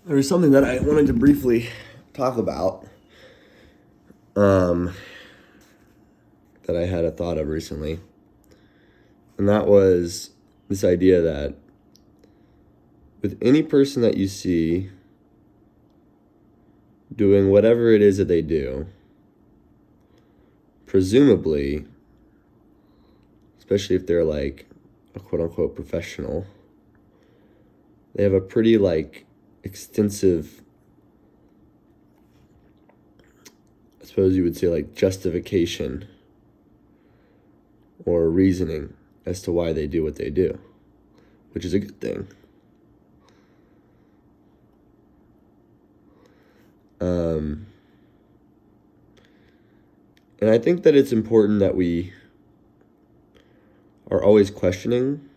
There was something that I wanted to briefly talk about um, that I had a thought of recently. And that was this idea that with any person that you see doing whatever it is that they do, presumably, especially if they're like a quote unquote professional, they have a pretty extensive, I suppose you would say, justification or reasoning as to why they do what they do, which is a good thing. And I think that it's important that we are always questioning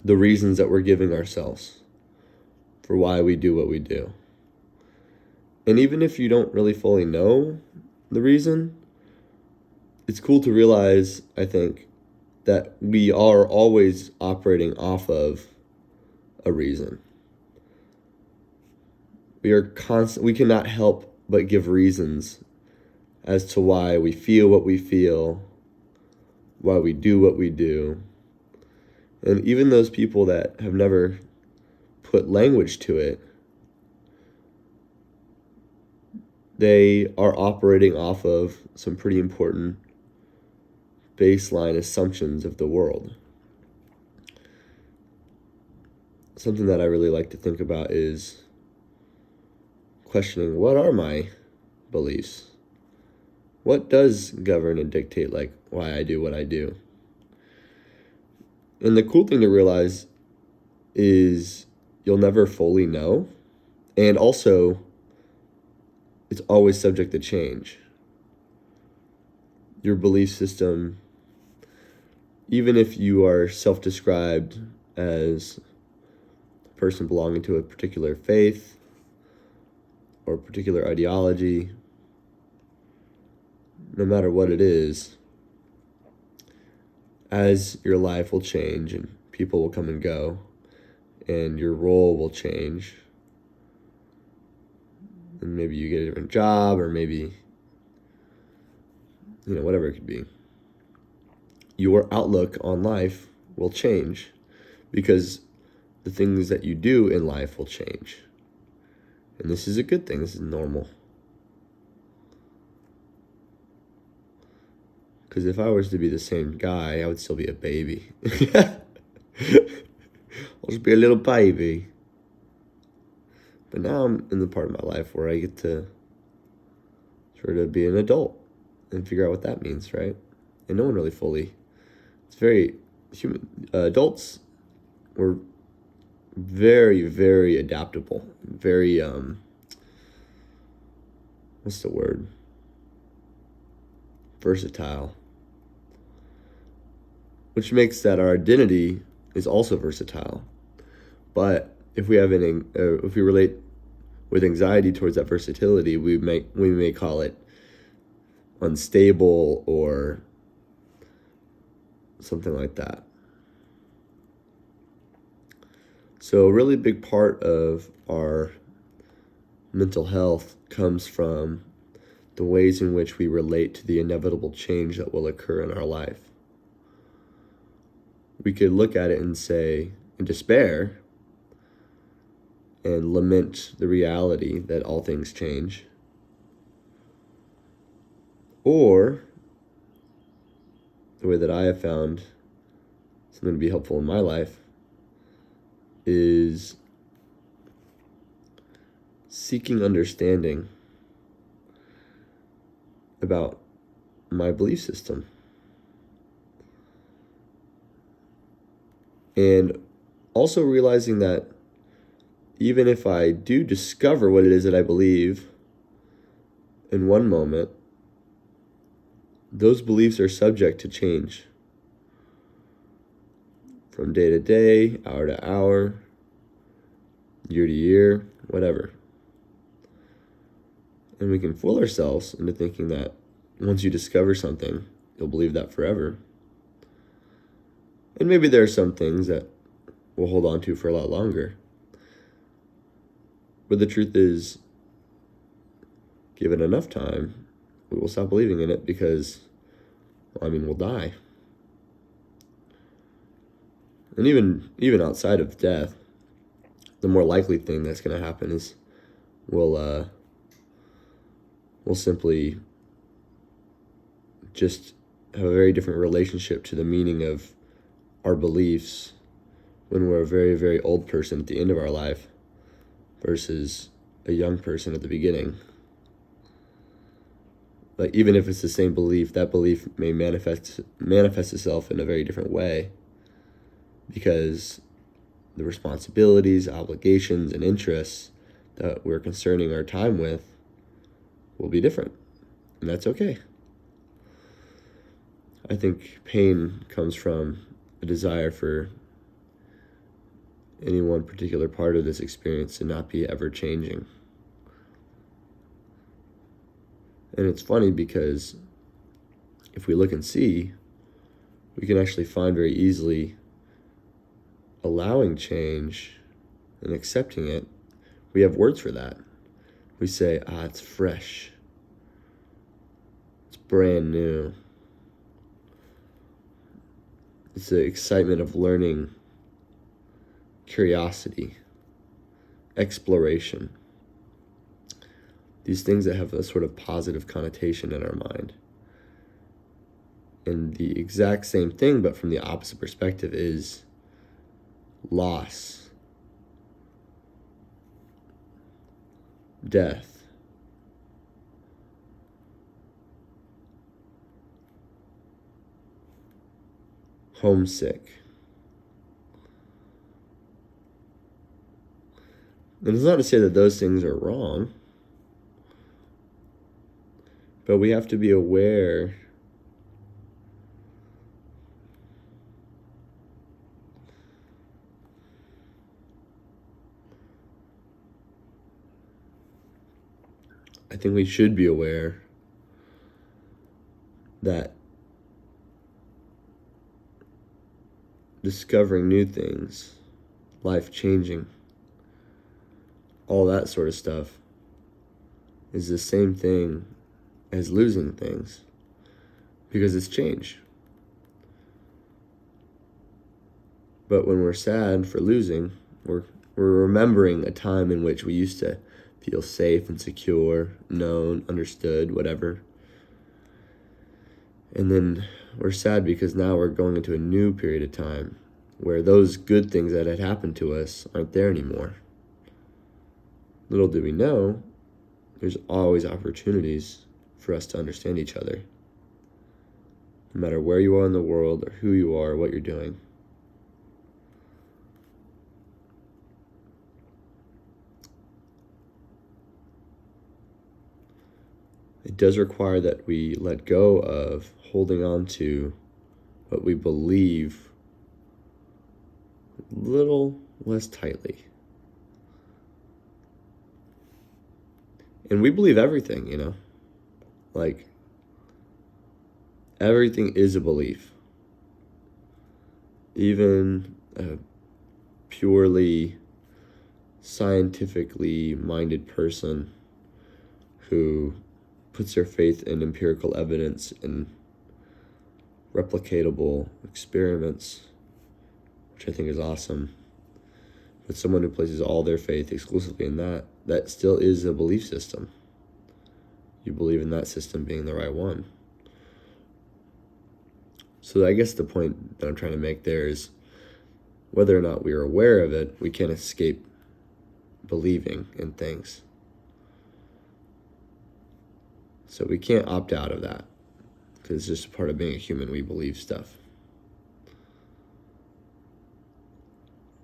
the reasons that we're giving ourselves for why we do what we do. And even if you don't really fully know the reason, it's cool to realize, I think, that we are always operating off of a reason. We cannot help but give reasons as to why we feel what we feel, why we do what we do. And even those people that have never put language to it, they are operating off of some pretty important baseline assumptions of the world. Something that I really like to think about is questioning, what are my beliefs? What does govern and dictate why I do what I do? And the cool thing to realize is you'll never fully know. And also, it's always subject to change. Your belief system, even if you are self-described as a person belonging to a particular faith or a particular ideology, no matter what it is, as your life will change and people will come and go and your role will change, and maybe you get a different job, or maybe, whatever it could be, your outlook on life will change because the things that you do in life will change. And this is a good thing. This is normal. Because if I was to be the same guy, I would still be a baby. I'll just be a little baby. But now I'm in the part of my life where I get to sort of be an adult and figure out what that means, right? And no one really fully. It's very human. Adults were very, very adaptable. Very, what's the word? Versatile. Which makes that our identity is also versatile. But if we relate with anxiety towards that versatility, we may call it unstable or something like that. So a really big part of our mental health comes from the ways in which we relate to the inevitable change that will occur in our life. We could look at it and say, in despair, and lament the reality that all things change. Or, the way that I have found something to be helpful in my life is seeking understanding about my belief system. And also realizing that even if I do discover what it is that I believe in one moment, those beliefs are subject to change from day to day, hour to hour, year to year, whatever. And we can fool ourselves into thinking that once you discover something, you'll believe that forever. And maybe there are some things that we'll hold on to for a lot longer. But the truth is, given enough time, we will stop believing in it because, we'll die. And even outside of death, the more likely thing that's going to happen is we'll simply just have a very different relationship to the meaning of our beliefs when we're a very, very old person at the end of our life versus a young person at the beginning. Like, even if it's the same belief, that belief may manifest itself in a very different way because the responsibilities, obligations, and interests that we're concerning our time with will be different, and that's okay. I think pain comes from a desire for any one particular part of this experience to not be ever changing. And it's funny because if we look and see, we can actually find very easily allowing change and accepting it. We have words for that. We say, it's fresh. It's brand new. It's the excitement of learning, curiosity, exploration. These things that have a sort of positive connotation in our mind. And the exact same thing, but from the opposite perspective, is loss, death, homesick. And it's not to say that those things are wrong, but we have to be aware I think we should be aware that discovering new things, life-changing, all that sort of stuff is the same thing as losing things because it's change. But when we're sad for losing, we're remembering a time in which we used to feel safe and secure, known, understood, whatever. And then we're sad because now we're going into a new period of time where those good things that had happened to us aren't there anymore. Little do we know, there's always opportunities for us to understand each other, no matter where you are in the world or who you are or what you're doing. It does require that we let go of holding on to what we believe a little less tightly. And we believe everything, like everything is a belief. Even a purely scientifically minded person who puts their faith in empirical evidence and replicatable experiments, which I think is awesome. But someone who places all their faith exclusively in that still is a belief system. You believe in that system being the right one. So I guess the point that I'm trying to make there is whether or not we are aware of it, we can't escape believing in things. So we can't opt out of that because it's just a part of being a human. We believe stuff.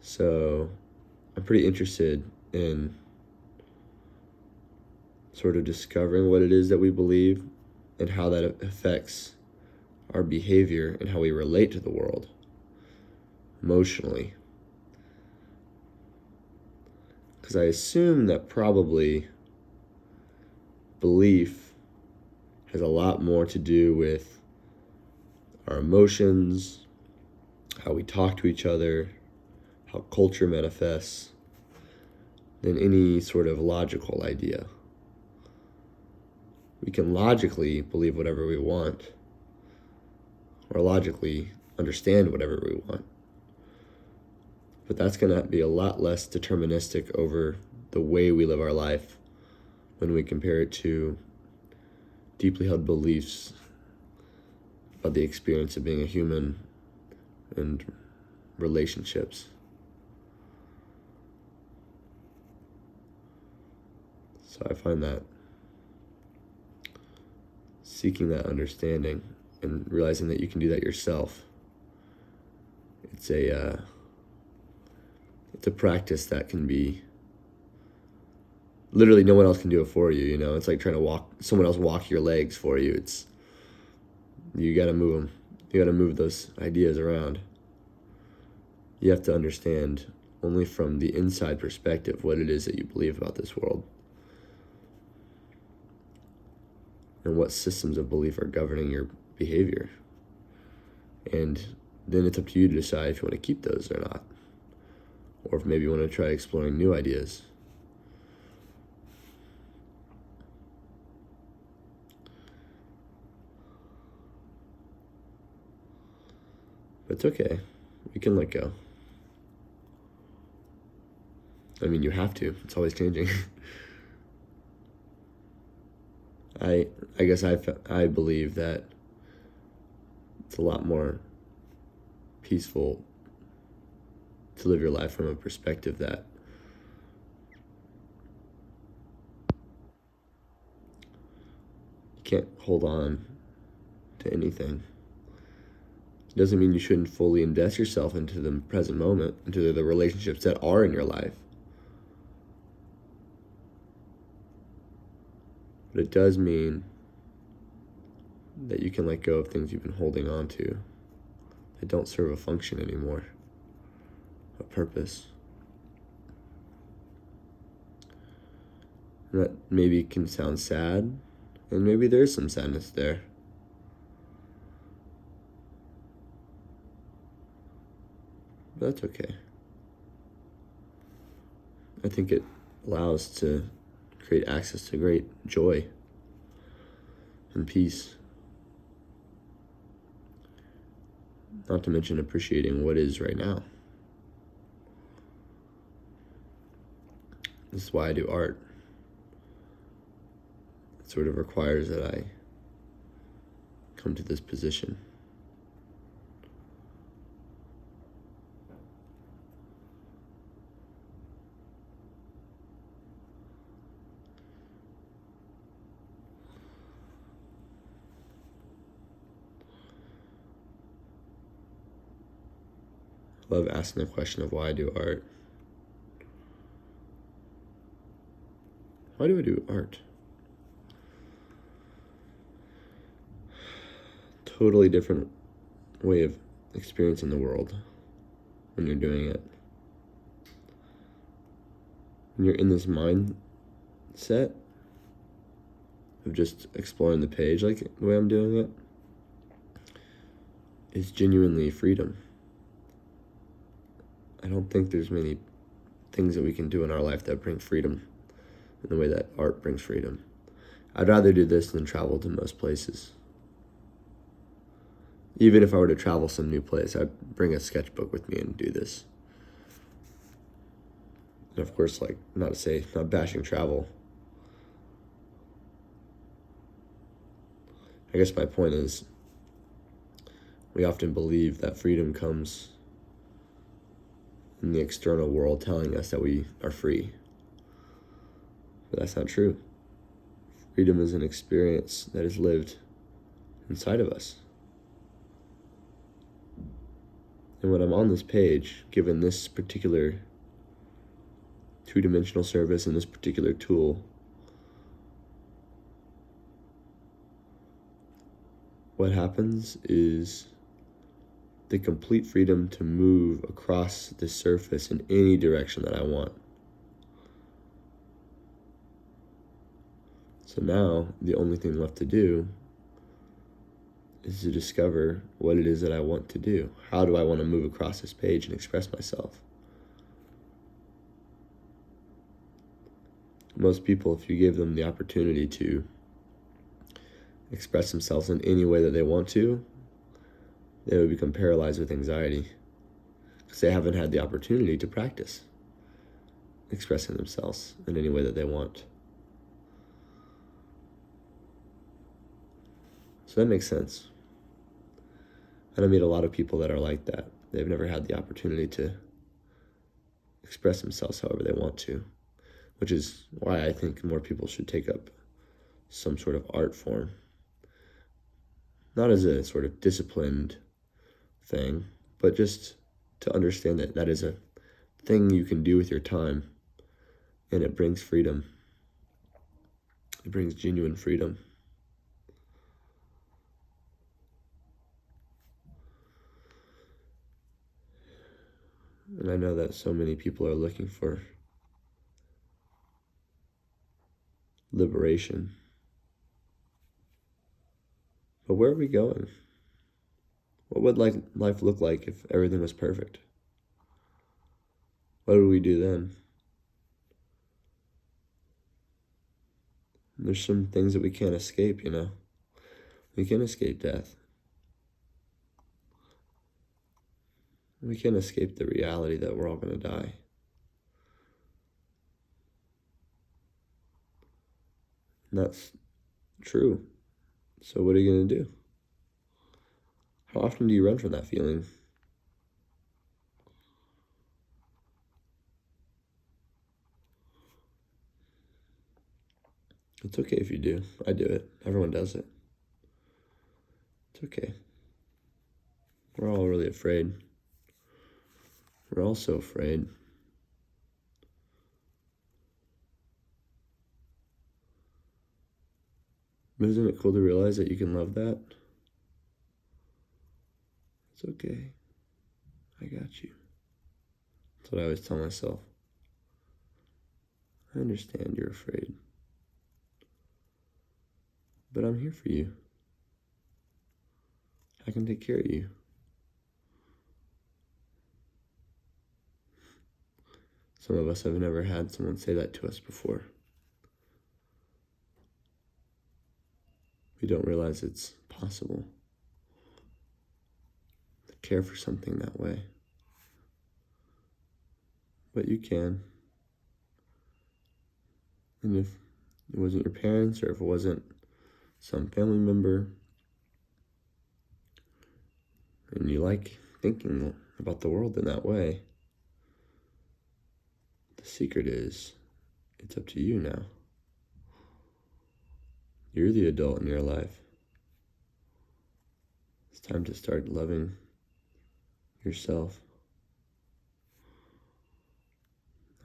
So I'm pretty interested in sort of discovering what it is that we believe and how that affects our behavior and how we relate to the world emotionally. Because I assume that probably belief has a lot more to do with our emotions, how we talk to each other, how culture manifests, than any sort of logical idea. We can logically believe whatever we want, or logically understand whatever we want. But that's going to be a lot less deterministic over the way we live our life when we compare it to deeply held beliefs about the experience of being a human and relationships. So I find that seeking that understanding and realizing that you can do that yourself, it's a practice that can be literally no one else can do it for you. You know, it's like trying to someone else walk your legs for you. You got to move them. You got to move those ideas around. You have to understand only from the inside perspective what it is that you believe about this world and what systems of belief are governing your behavior. And then it's up to you to decide if you want to keep those or not, or if maybe you want to try exploring new ideas. But it's okay. You can let go. I mean, you have to. It's always changing. I guess I believe that it's a lot more peaceful to live your life from a perspective that you can't hold on to anything. It doesn't mean you shouldn't fully invest yourself into the present moment, into the relationships that are in your life. But it does mean that you can let go of things you've been holding on to that don't serve a function anymore, a purpose. And that maybe can sound sad, and maybe there's some sadness there. But that's okay. I think it allows to create access to great joy and peace. Not to mention appreciating what is right now. This is why I do art. It sort of requires that I come to this position. I love asking the question of why I do art. Why do I do art? Totally different way of experiencing the world when you're doing it. When you're in this mindset of just exploring the page like the way I'm doing it, it's genuinely freedom. I don't think there's many things that we can do in our life that bring freedom in the way that art brings freedom. I'd rather do this than travel to most places. Even if I were to travel some new place, I'd bring a sketchbook with me and do this. And of course, like, not bashing travel. I guess my point is, we often believe that freedom comes in the external world telling us that we are free. But that's not true. Freedom is an experience that is lived inside of us. And when I'm on this page, given this particular two-dimensional service and this particular tool, what happens is the complete freedom to move across the surface in any direction that I want. So now the only thing left to do is to discover what it is that I want to do. How do I want to move across this page and express myself? Most people, if you gave them the opportunity to express themselves in any way that they want to, they would become paralyzed with anxiety because they haven't had the opportunity to practice expressing themselves in any way that they want. So that makes sense. And I meet a lot of people that are like that. They've never had the opportunity to express themselves however they want to, which is why I think more people should take up some sort of art form. Not as a sort of disciplined thing, but just to understand that that is a thing you can do with your time, and it brings freedom. It brings genuine freedom. And I know that so many people are looking for liberation. But where are we going? What would life look like if everything was perfect? What would we do then? There's some things that we can't escape, you know? We can't escape death. We can't escape the reality that we're all going to die. And that's true. So what are you going to do? How often do you run from that feeling? It's okay if you do. I do it. Everyone does it. It's okay. We're all really afraid. We're all so afraid. But isn't it cool to realize that you can love that? It's okay. I got you. That's what I always tell myself. I understand you're afraid. But I'm here for you. I can take care of you. Some of us have never had someone say that to us before. We don't realize it's possible to care for something that way. But you can. And if it wasn't your parents, or if it wasn't some family member, and you like thinking about the world in that way, the secret is, it's up to you now. You're the adult in your life. It's time to start loving yourself.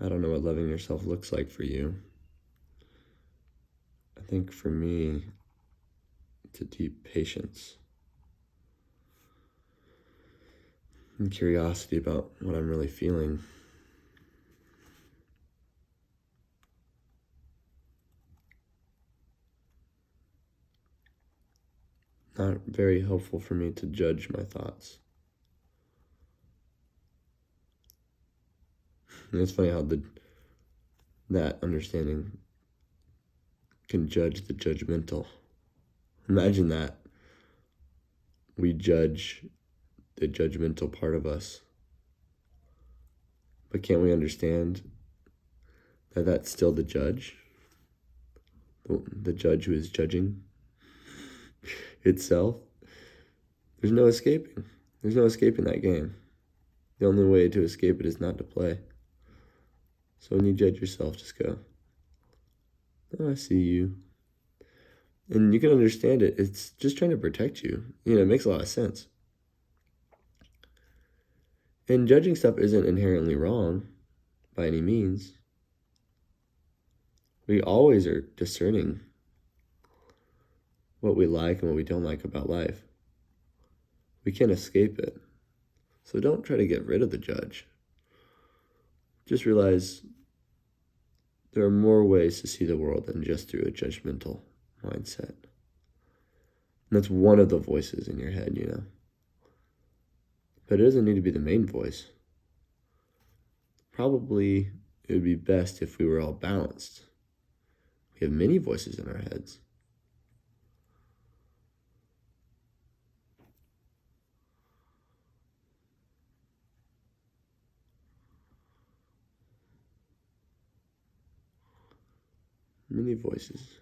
I don't know what loving yourself looks like for you. I think for me, it's a deep patience and curiosity about what I'm really feeling. Not very helpful for me to judge my thoughts. And it's funny how that understanding can judge the judgmental. Imagine that. We judge the judgmental part of us. But can't we understand that that's still the judge? The judge who is judging itself? There's no escaping. There's no escaping that game. The only way to escape it is not to play. So when you judge yourself, just go, oh, I see you. And you can understand it. It's just trying to protect you. You know, it makes a lot of sense. And judging stuff isn't inherently wrong by any means. We always are discerning what we like and what we don't like about life. We can't escape it. So don't try to get rid of the judge. Just realize there are more ways to see the world than just through a judgmental mindset. And that's one of the voices in your head, you know. But it doesn't need to be the main voice. Probably it would be best if we were all balanced. We have many voices in our heads. Many voices.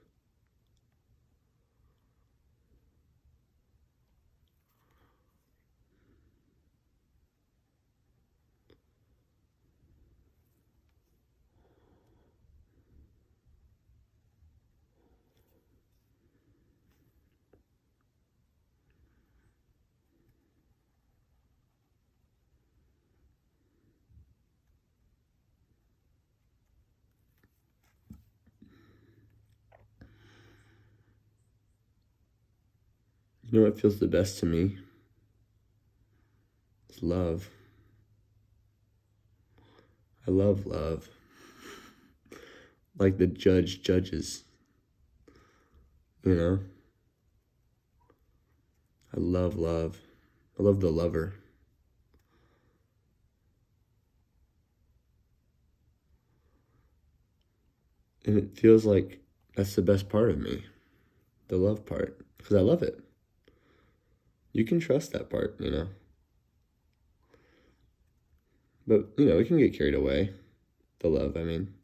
You know what feels the best to me? It's love. I love love. Like the judge judges. You know? I love love. I love the lover. And it feels like that's the best part of me. The love part. Because I love it. You can trust that part, you know? But, you know, we can get carried away. The love, I mean.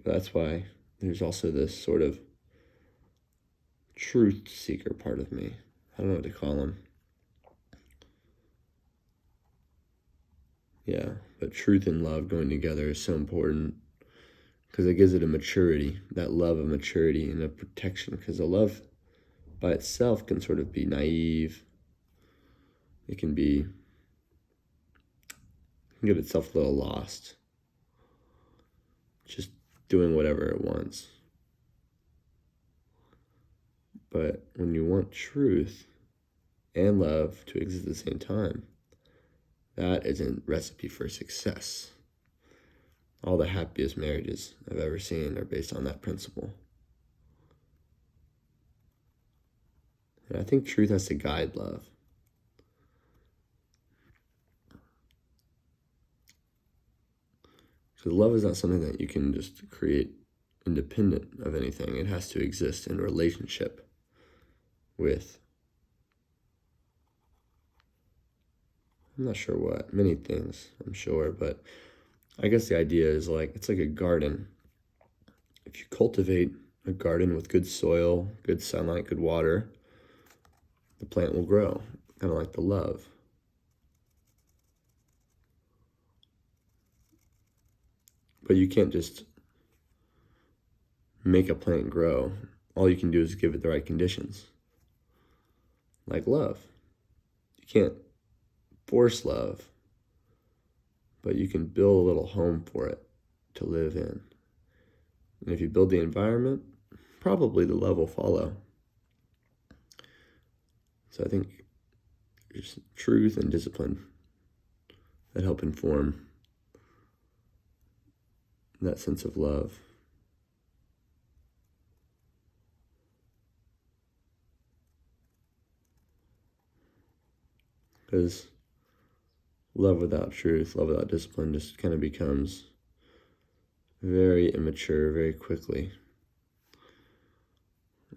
That's why there's also this sort of truth seeker part of me. I don't know what to call him. Yeah, but truth and love going together is so important because it gives it a maturity, that love of maturity and a protection. Because the love by itself can sort of be naive. It can get itself a little lost, just doing whatever it wants. But when you want truth and love to exist at the same time, that is a recipe for success. All the happiest marriages I've ever seen are based on that principle. And I think truth has to guide love. Because love is not something that you can just create independent of anything. It has to exist in relationship with, I'm not sure what, many things, I'm sure, but I guess the idea is like, it's like a garden. If you cultivate a garden with good soil, good sunlight, good water, the plant will grow, kind of like the love. But you can't just make a plant grow. All you can do is give it the right conditions. Like love. You can't force love, but you can build a little home for it to live in. And if you build the environment, probably the love will follow. So I think there's truth and discipline that help inform that sense of love. Because love without truth, love without discipline just kind of becomes very immature very quickly.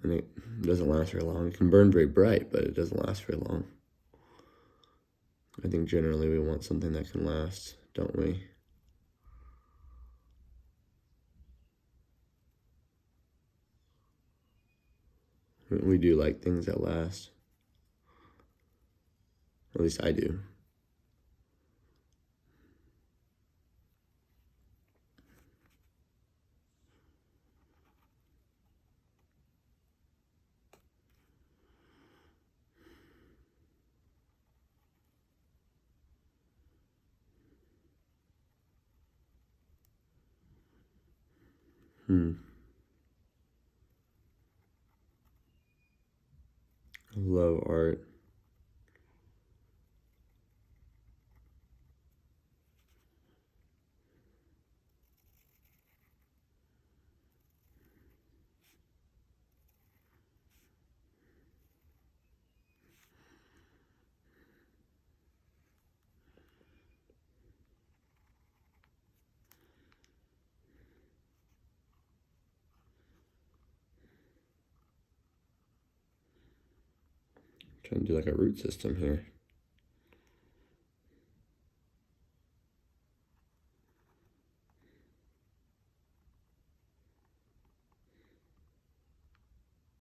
And it doesn't last very long. It can burn very bright, but it doesn't last very long. I think generally we want something that can last, don't we? We do like things that last. At least I do. I love art. Trying to do like a root system here.